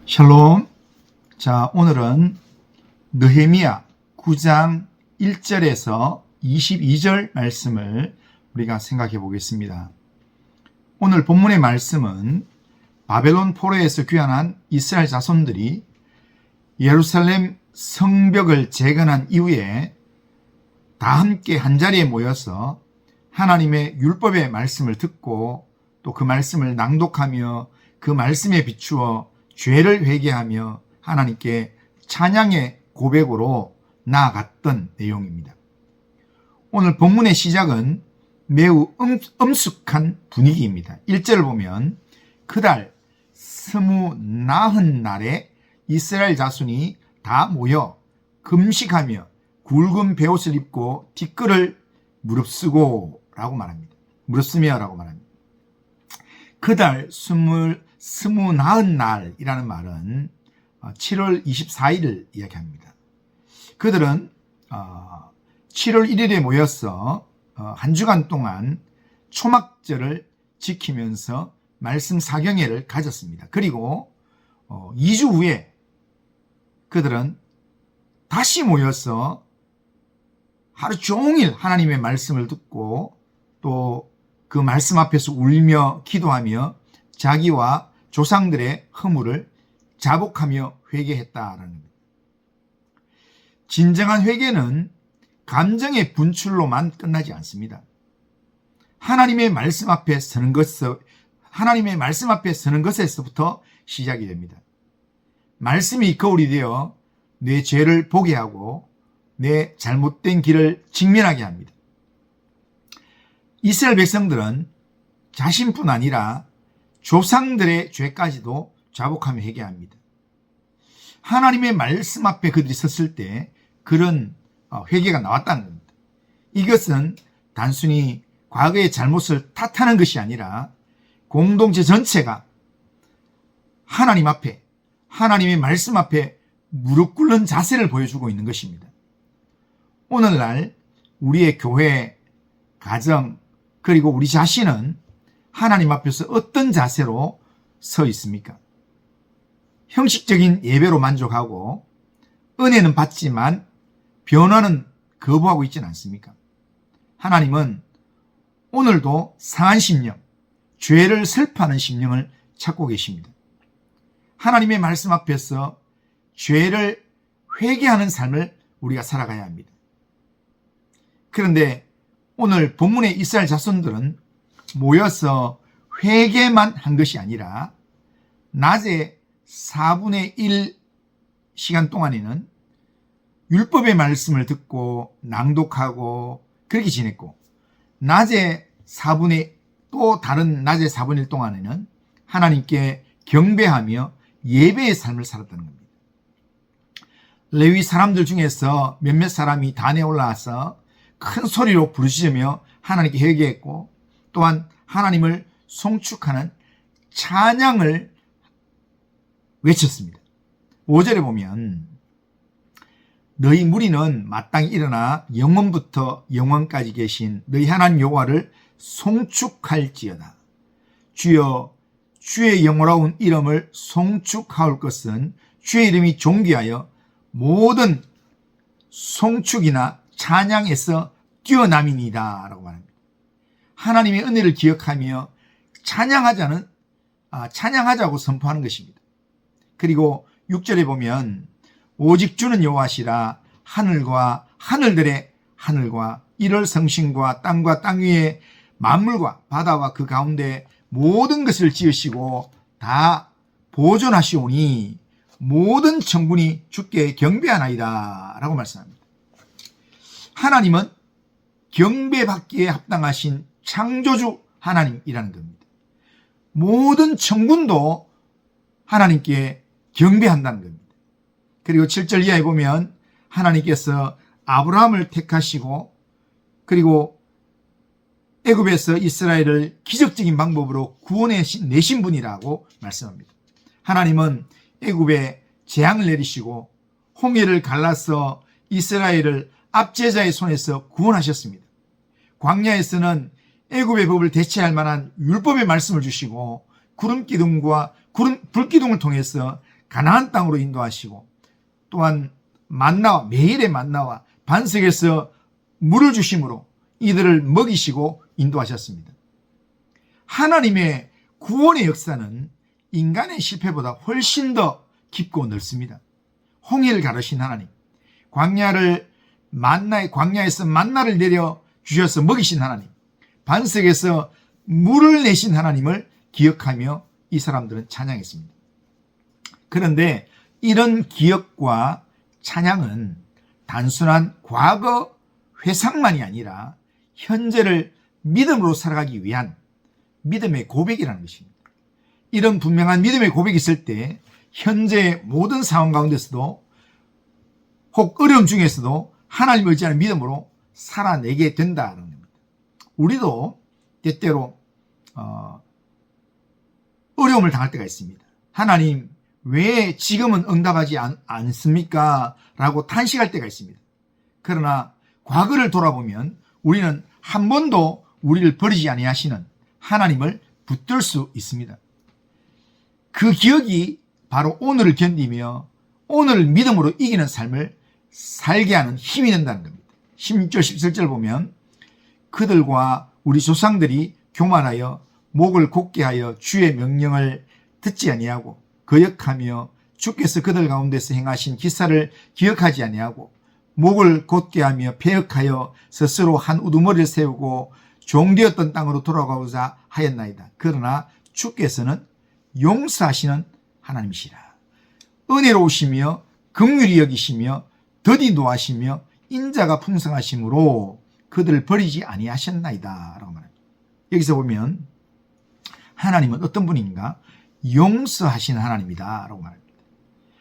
샬롬. 자, 오늘은 느헤미야 9장 1절에서 22절 말씀을 우리가 생각해 보겠습니다. 오늘 본문의 말씀은 바벨론 포로에서 귀환한 이스라엘 자손들이 예루살렘 성벽을 재건한 이후에 다 함께 한자리에 모여서 하나님의 율법의 말씀을 듣고 또 그 말씀을 낭독하며 그 말씀에 비추어 죄를 회개하며 하나님께 찬양의 고백으로 나아갔던 내용입니다. 오늘 본문의 시작은 매우 엄숙한 분위기입니다. 1절을 보면 그달 29날에 이스라엘 자손이 다 모여 금식하며 굵은 베옷을 입고 뒷글을 무릅쓰고 라고 말합니다. 무릅쓰며 라고 말합니다. 그달 29날이라는 말은 7월 24일을 이야기합니다. 그들은 7월 1일에 모여서 한 주간 동안 초막절을 지키면서 말씀 사경회를 가졌습니다. 그리고 2주 후에 그들은 다시 모여서 하루 종일 하나님의 말씀을 듣고 또 그 말씀 앞에서 울며 기도하며 자기와 조상들의 허물을 자복하며 회개했다라는 겁니다. 진정한 회개는 감정의 분출로만 끝나지 않습니다. 하나님의 말씀 앞에 서는 것에서부터 시작이 됩니다. 말씀이 거울이 되어 내 죄를 보게 하고 내 잘못된 길을 직면하게 합니다. 이스라엘 백성들은 자신뿐 아니라 조상들의 죄까지도 자복하며 회개합니다. 하나님의 말씀 앞에 그들이 섰을 때 그런 회개가 나왔다는 겁니다. 이것은 단순히 과거의 잘못을 탓하는 것이 아니라 공동체 전체가 하나님 앞에, 하나님의 말씀 앞에 무릎 꿇는 자세를 보여주고 있는 것입니다. 오늘날 우리의 교회, 가정, 그리고 우리 자신은 하나님 앞에서 어떤 자세로 서 있습니까? 형식적인 예배로 만족하고 은혜는 받지만 변화는 거부하고 있지는 않습니까? 하나님은 오늘도 상한 심령, 죄를 슬퍼하는 심령을 찾고 계십니다. 하나님의 말씀 앞에서 죄를 회개하는 삶을 우리가 살아가야 합니다. 그런데 오늘 본문의 이스라엘 자손들은 모여서 회개만 한 것이 아니라 낮에 4분의 1 시간 동안에는 율법의 말씀을 듣고 낭독하고 그렇게 지냈고 낮에 4분의 낮에 1 동안에는 하나님께 경배하며 예배의 삶을 살았다는 겁니다. 레위 사람들 중에서 몇몇 사람이 단에 올라와서 큰 소리로 부르짖으며 하나님께 회개했고 또한 하나님을 송축하는 찬양을 외쳤습니다. 5절에 보면 너희 무리는 마땅히 일어나 영원부터 영원까지 계신 너희 하나님 여호와를 송축할지어다. 주여 주의 영원로운 이름을 송축하올 것은 주의 이름이 존귀하여 모든 송축이나 찬양에서 뛰어남이니이다 라고 말합니다. 하나님의 은혜를 기억하며 찬양하자고 선포하는 것입니다. 그리고 6절에 보면 오직 주는 여호와시라 하늘과 하늘들의 하늘과 이럴 성신과 땅과 땅 위의 만물과 바다와 그 가운데 모든 것을 지으시고 다 보존하시오니 모든 천군이 주께 경배하나이다 라고 말씀합니다. 하나님은 경배받기에 합당하신 창조주 하나님이라는 겁니다. 모든 천군도 하나님께 경배한다는 겁니다. 그리고 7절 이하에 보면 하나님께서 아브라함을 택하시고 그리고 애굽에서 이스라엘을 기적적인 방법으로 구원해 내신 분이라고 말씀합니다. 하나님은 애굽에 재앙을 내리시고 홍해를 갈라서 이스라엘을 압제자의 손에서 구원하셨습니다. 광야에서는 애굽의 법을 대체할 만한 율법의 말씀을 주시고 구름 기둥과 불기둥을 통해서 가나안 땅으로 인도하시고 또한 만나와 매일의 만나와 반석에서 물을 주심으로 이들을 먹이시고 인도하셨습니다. 하나님의 구원의 역사는 인간의 실패보다 훨씬 더 깊고 넓습니다. 홍해를 가르신 하나님, 광야에서 만나를 내려 주셔서 먹이신 하나님, 반석에서 물을 내신 하나님을 기억하며 이 사람들은 찬양했습니다. 그런데 이런 기억과 찬양은 단순한 과거 회상만이 아니라 현재를 믿음으로 살아가기 위한 믿음의 고백이라는 것입니다. 이런 분명한 믿음의 고백이 있을 때 현재의 모든 상황 가운데서도 혹 어려움 중에서도 하나님을 의지하는 믿음으로 살아내게 된다는 겁니다. 우리도 때때로 어려움을 당할 때가 있습니다. 하나님 왜 지금은 응답하지 않습니까? 라고 탄식할 때가 있습니다. 그러나 과거를 돌아보면 우리는 한 번도 우리를 버리지 아니하시는 하나님을 붙들 수 있습니다. 그 기억이 바로 오늘을 견디며 오늘을 믿음으로 이기는 삶을 살게 하는 힘이 된다는 겁니다. 16절 17절 보면 그들과 우리 조상들이 교만하여 목을 곧게 하여 주의 명령을 듣지 아니하고 거역하며 주께서 그들 가운데서 행하신 기사를 기억하지 아니하고 목을 곧게 하며 패역하여 스스로 한 우두머리를 세우고 종되었던 땅으로 돌아가고자 하였나이다. 그러나 주께서는 용서하시는 하나님이시라. 은혜로우시며 긍휼히 여기시며 더디 노하시며 인자가 풍성하심으로 그들을 버리지 아니하셨나이다 라고 말합니다. 여기서 보면 하나님은 어떤 분인가? 용서하시는 하나님이다 라고 말합니다.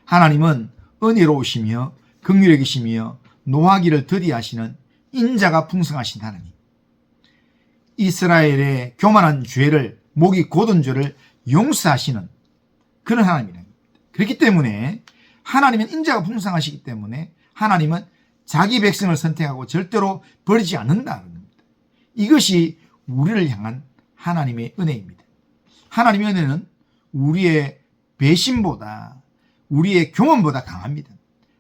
하나님은 은혜로우시며 긍휼히 여기시며 노하기를 더디하시는 인자가 풍성하신 하나님, 이스라엘의 교만한 죄를 목이 곧은 죄를 용서하시는 그런 하나님입니다. 그렇기 때문에 하나님은 인자가 풍성하시기 때문에 하나님은 자기 백성을 선택하고 절대로 버리지 않는다는 겁니다. 이것이 우리를 향한 하나님의 은혜입니다. 하나님의 은혜는 우리의 배신보다 우리의 교만보다 강합니다.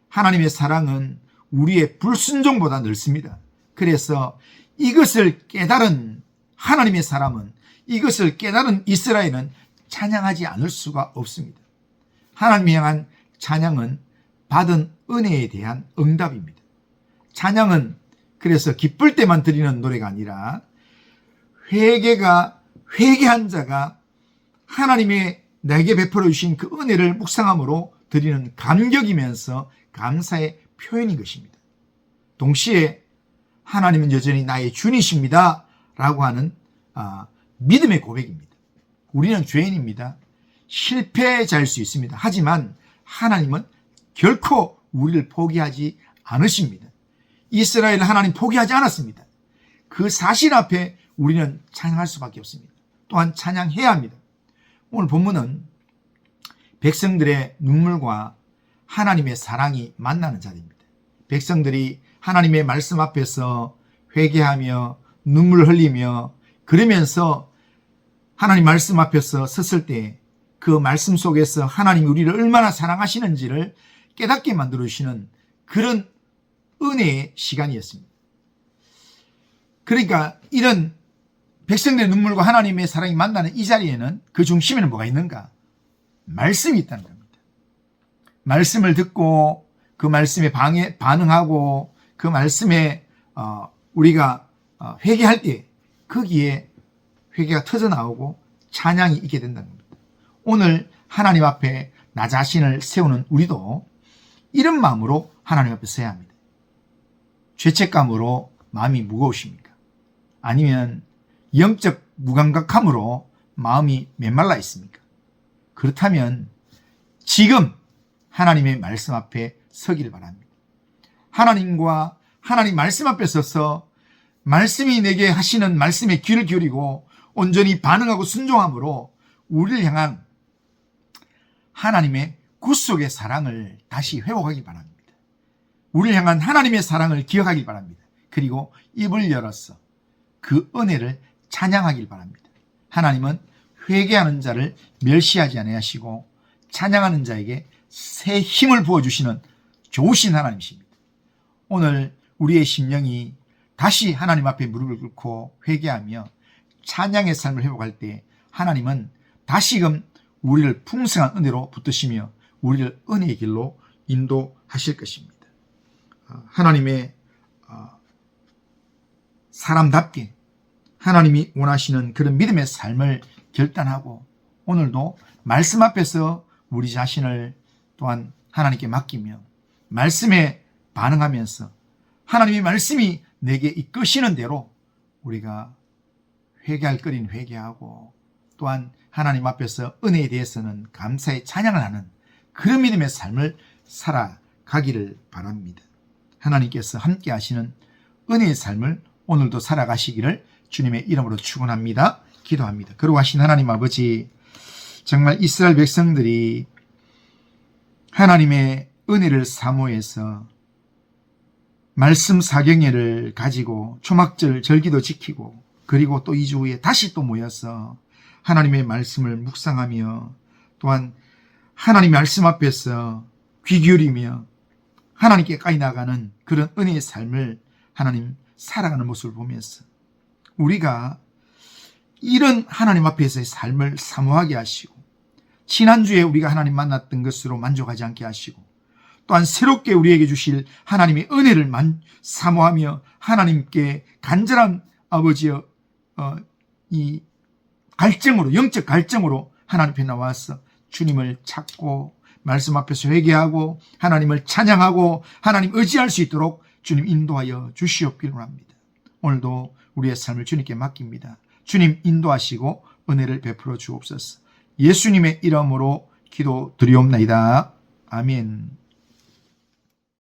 하나님의 사랑은 우리의 불순종보다 넓습니다. 그래서 이것을 깨달은 하나님의 사람은, 이것을 깨달은 이스라엘은 찬양하지 않을 수가 없습니다. 하나님을 향한 찬양은 받은 은혜에 대한 응답입니다. 찬양은 그래서 기쁠 때만 드리는 노래가 아니라 회개한 자가 하나님의 내게 베풀어 주신 그 은혜를 묵상함으로 드리는 감격이면서 감사의 표현인 것입니다. 동시에 하나님은 여전히 나의 주님이십니다 라고 하는 믿음의 고백입니다. 우리는 죄인입니다. 실패자일 수 있습니다. 하지만 하나님은 결코 우리를 포기하지 않으십니다. 이스라엘은 하나님 포기하지 않았습니다. 그 사실 앞에 우리는 찬양할 수밖에 없습니다. 또한 찬양해야 합니다. 오늘 본문은 백성들의 눈물과 하나님의 사랑이 만나는 자리입니다. 백성들이 하나님의 말씀 앞에서 회개하며 눈물 흘리며 그러면서 하나님 말씀 앞에서 섰을 때 그 말씀 속에서 하나님이 우리를 얼마나 사랑하시는지를 깨닫게 만들어주시는 그런 은혜의 시간이었습니다. 그러니까 이런 백성들의 눈물과 하나님의 사랑이 만나는 이 자리에는 그 중심에는 뭐가 있는가? 말씀이 있다는 겁니다. 말씀을 듣고 그 말씀에 반응하고 그 말씀에 우리가 회개할 때 거기에 회개가 터져나오고 찬양이 있게 된다는 겁니다. 오늘 하나님 앞에 나 자신을 세우는 우리도 이런 마음으로 하나님 앞에 서야 합니다. 죄책감으로 마음이 무거우십니까? 아니면 영적 무감각함으로 마음이 메말라 있습니까? 그렇다면 지금 하나님의 말씀 앞에 서기를 바랍니다. 하나님과 하나님 말씀 앞에 서서 말씀이 내게 하시는 말씀에 귀를 기울이고 온전히 반응하고 순종함으로 우리를 향한 하나님의 구속의 사랑을 다시 회복하기 바랍니다. 우리를 향한 하나님의 사랑을 기억하길 바랍니다. 그리고 입을 열어서 그 은혜를 찬양하길 바랍니다. 하나님은 회개하는 자를 멸시하지 아니하시고 찬양하는 자에게 새 힘을 부어주시는 좋으신 하나님이십니다. 오늘 우리의 심령이 다시 하나님 앞에 무릎을 꿇고 회개하며 찬양의 삶을 회복할 때 하나님은 다시금 우리를 풍성한 은혜로 붙드시며 우리를 은혜의 길로 인도하실 것입니다. 하나님의 사람답게 하나님이 원하시는 그런 믿음의 삶을 결단하고 오늘도 말씀 앞에서 우리 자신을 또한 하나님께 맡기며 말씀에 반응하면서 하나님의 말씀이 내게 이끄시는 대로 우리가 회개할 거리는 회개하고 또한 하나님 앞에서 은혜에 대해서는 감사의 찬양을 하는 그런 믿음의 삶을 살아가기를 바랍니다. 하나님께서 함께 하시는 은혜의 삶을 오늘도 살아가시기를 주님의 이름으로 축원합니다. 기도합니다. 거룩하신 하나님 아버지, 정말 이스라엘 백성들이 하나님의 은혜를 사모해서 말씀 사경회를 가지고 초막절 절기도 지키고 그리고 또 2주 후에 다시 또 모여서 하나님의 말씀을 묵상하며 또한 하나님의 말씀 앞에서 귀 기울이며 하나님께 가까이 나가는 그런 은혜의 삶을 하나님 살아가는 모습을 보면서 우리가 이런 하나님 앞에서의 삶을 사모하게 하시고 지난주에 우리가 하나님 만났던 것으로 만족하지 않게 하시고 또한 새롭게 우리에게 주실 하나님의 은혜를 사모하며 하나님께 간절한 아버지의 이 갈증으로 영적 갈증으로 하나님 앞에 나와서 주님을 찾고 말씀 앞에서 회개하고 하나님을 찬양하고 하나님 의지할 수 있도록 주님 인도하여 주시옵기를 원합니다. 오늘도 우리의 삶을 주님께 맡깁니다. 주님 인도하시고 은혜를 베풀어 주옵소서. 예수님의 이름으로 기도드리옵나이다. 아멘.